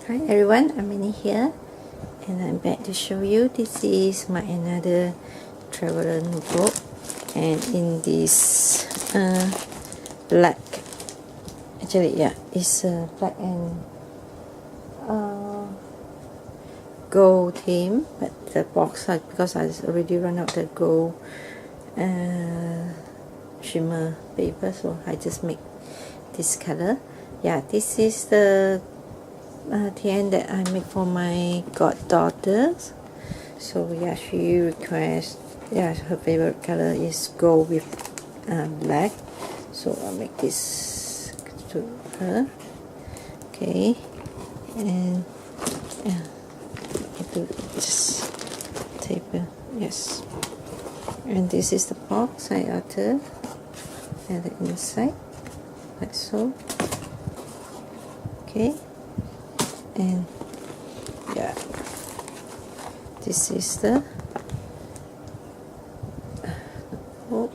Hi everyone, I'm Minnie here, and I'm back to show you. This is my another traveler notebook, and in this black, actually yeah, it's black and gold theme, but the box, because I already run out the gold shimmer paper, so I just make this color. Yeah, this is the tin that I make for my goddaughter. So yeah, she requests, yeah, her favorite color is gold with black, so I'll make this to her. Okay, and yeah, to just tape it. Yes, and this is the box I altered, and the inside like so. Okay, and yeah, this is the oh,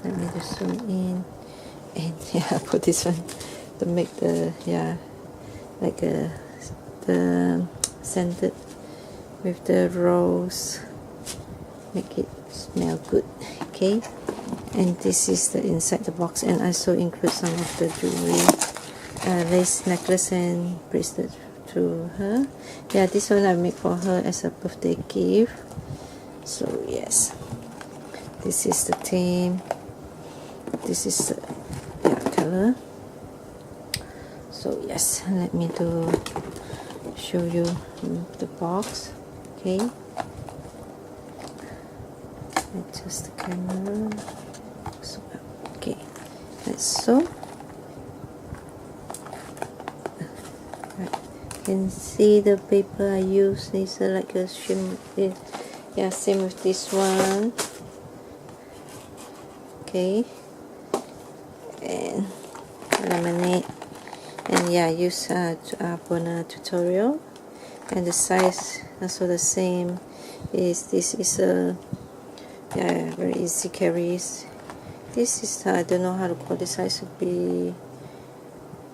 let me just zoom in, and yeah, I put this one to make the, yeah, like the scented with the rose, make it smell good. Okay, and this is the inside the box, and I also include some of the jewelry, lace necklace and bracelet to her. Yeah, this one I make for her as a birthday gift. So yes, this is the theme, this is the, yeah, color. So yes, let me to show you the box. Okay, adjust the camera. So, okay, that's so. Can see the paper I use is like a shim, yeah, same with this one. Okay, and laminate, and yeah, use Bona tutorial, and the size also the same. This is a, yeah, very easy carries. This is, I don't know how to call this size, would be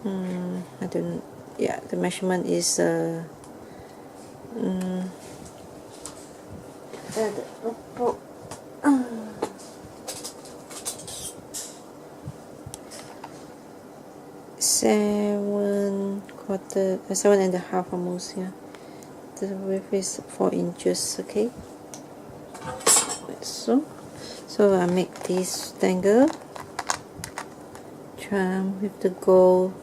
I don't, yeah, the measurement is 7 quarter, 7.5 almost. Yeah, the width is 4 inches. Okay, so I make this dangle charm with the gold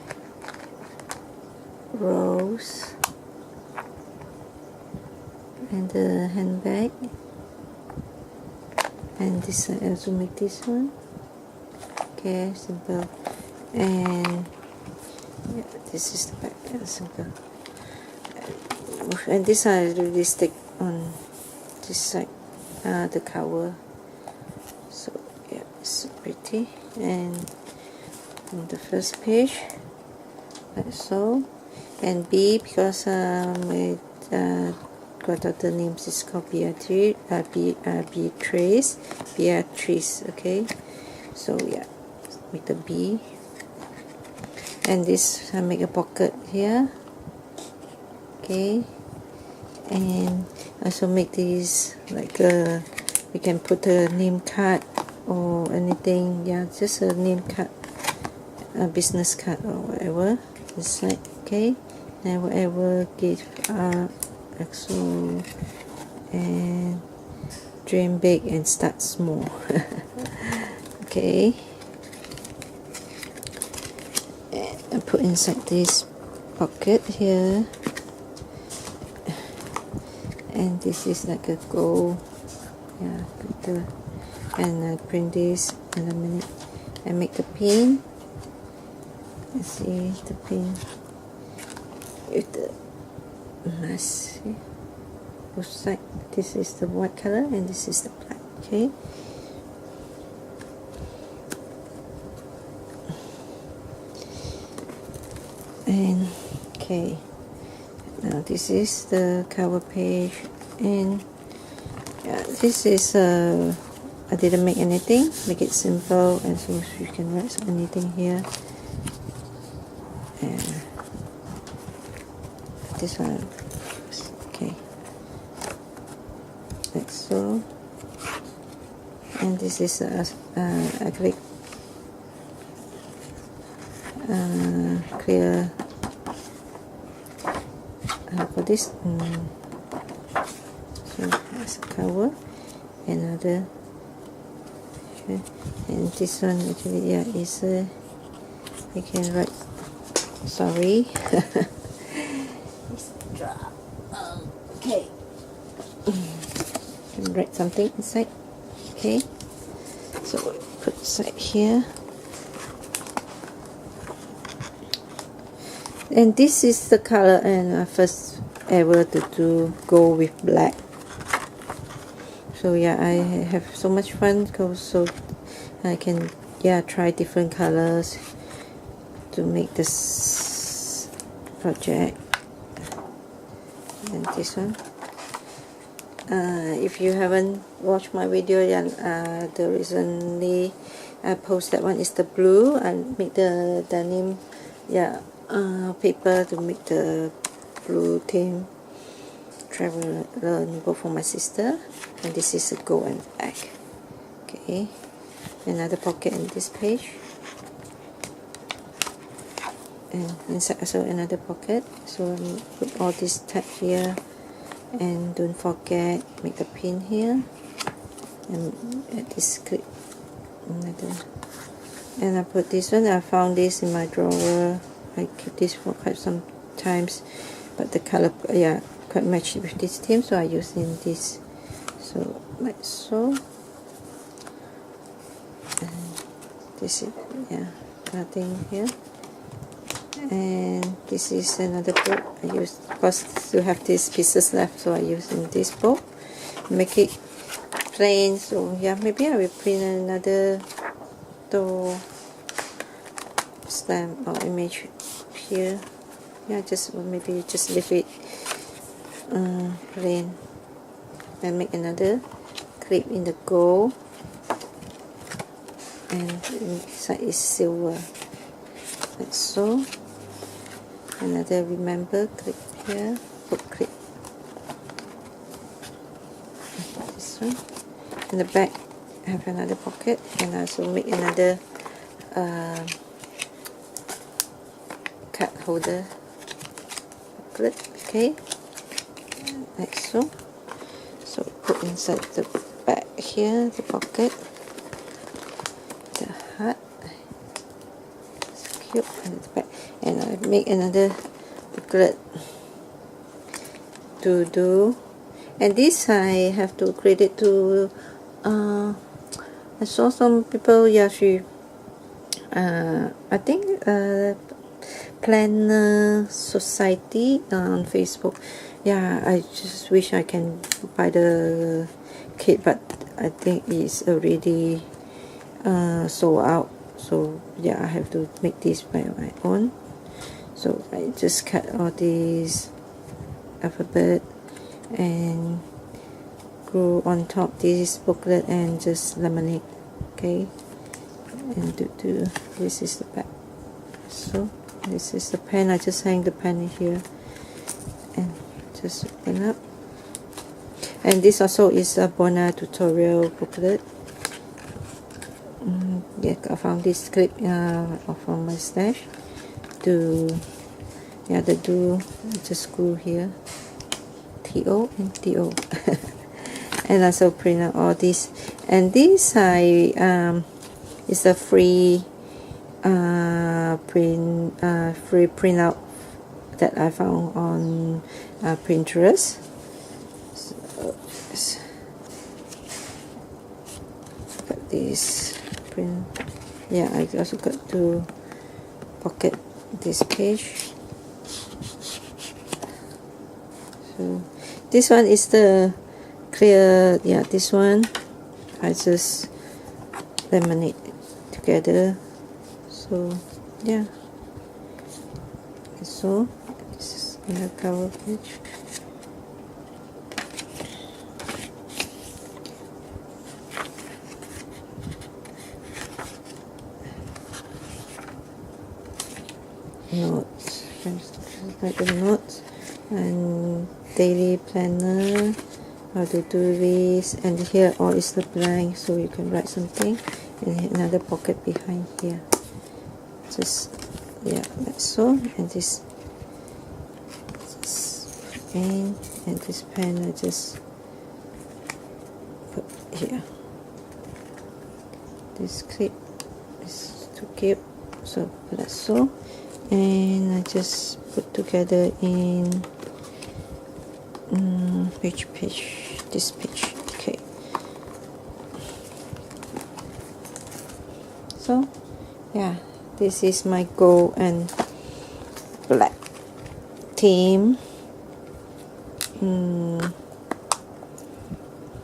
rose and the handbag, and this I also make this one. Okay, simple, and yeah, this is the back. Yeah, simple, and this I really stick on this side, the cover. So yeah, it's so pretty. And on the first page like so, and B, because my goddaughter name is called Beatrice. Okay, so yeah, make the B, and this I make a pocket here. Okay, and also make this like we can put a name card or anything. Yeah, just a name card, a business card or whatever inside. Okay, and whatever gift XO, and dream big and start small. Okay, and I put inside this pocket here, and this is like a gold, yeah, glitter, and I print this in a minute and make the pin. Let's see the pin with the mask, both sides. This is the white color and this is the black. Okay, and okay, now this is the cover page, and yeah, this is I didn't make anything, make it simple, and so you can write anything here. And this one. Okay, like so. And this is acrylic clear for this. So as a cover, another. And this one actually, yeah, is I can write. Sorry. Okay. Can write something inside. Okay. So put inside here. And this is the color, and I first ever to go with black. So yeah, I have so much fun, so I can try different colors to make this project. And this one, if you haven't watched my video yet, the recently I post that one is the blue, and make the denim paper to make the blue theme traveler notebook for my sister. And this is a gold and black. Okay, another pocket in this page, and inside also another pocket. So put all this tag here, and don't forget make the pin here, and add this clip another. And I put this one, I found this in my drawer. I keep this for quite some times, but the color quite matched with this theme, so I use in this. So like so, and this is nothing here. And this is another book I use because still have these pieces left, so I use in this book. Make it plain. So yeah, maybe I will print another door stamp or image here. Yeah, maybe just leave it plain, and make another clip in the gold, and inside is silver, like so. Another remember clip here, book clip. This one. In the back I have another pocket, and I also make another card holder booklet. Okay, like so. So put inside the back here, the pocket, the heart. It's cute, and the back. And I make another booklet to do. And this I have to credit to I saw some people, I think Planner Society on Facebook. Yeah, I just wish I can buy the kit, but I think it's already sold out. So yeah, I have to make this by my own. So I just cut all these alphabet and glue on top this booklet and just laminate. Okay, and this is the back. So this is the pen. I just hang the pen here and just open up. And this also is a Bona tutorial booklet. Yeah, I found this clip from my stash. The do just screw here, TO and TO. And also print out all this. And this is a free printout that I found on Pinterest. So got this print. Yeah, I also got to pocket this page. So this one is the clear. Yeah, this one I just laminate together. So yeah, so this is the cover page. Notes, like the notes. and daily planner, how to do this, and here all is the blank, so you can write something, and another pocket behind here, just yeah, like so. And this in, and this pen I just put here. This clip is to keep, so like so, and I just put together in this page. Okay, so yeah, this is my gold and black theme.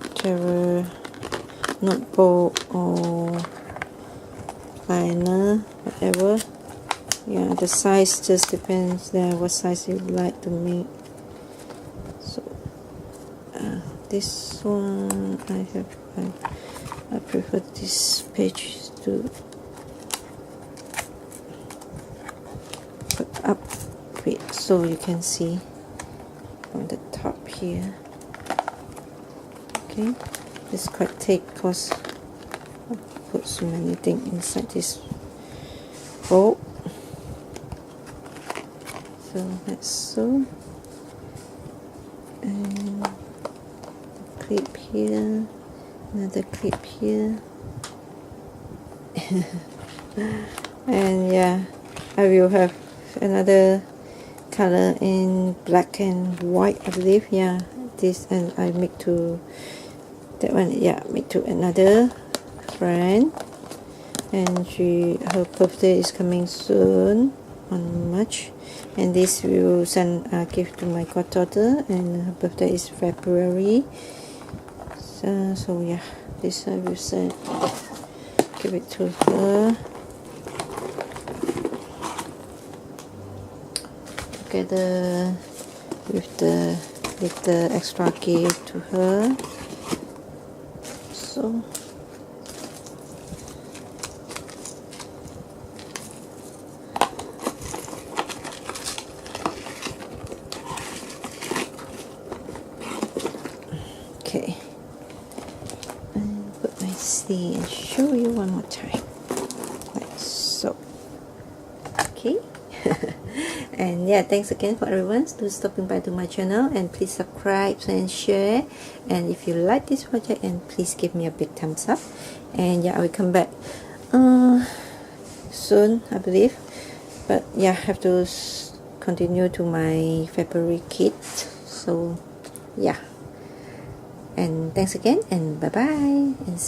Whichever notebook or liner, whatever. Yeah, the size just depends there what size you like to make. So this one I prefer this page to put up with, so you can see on the top here. Okay, it's quite thick because I put so many things inside this bowl. So that's so, and the clip here, another clip here. And yeah, I will have another color in black and white, I believe. Yeah, this, and I make to that one. Yeah, make to another friend, and her birthday is coming soon on March, and this will send a gift to my goddaughter, and her birthday is February. So yeah, this I will send, give it to her together with the extra gift to her. So okay, and put my C and show you one more time, like so. Okay. And yeah, thanks again for everyone to stopping by to my channel, and please subscribe and share, and if you like this project, and please give me a big thumbs up. And yeah, I will come back soon, I believe, but yeah, I have to continue to my February kit. So yeah, and thanks again, and bye bye, and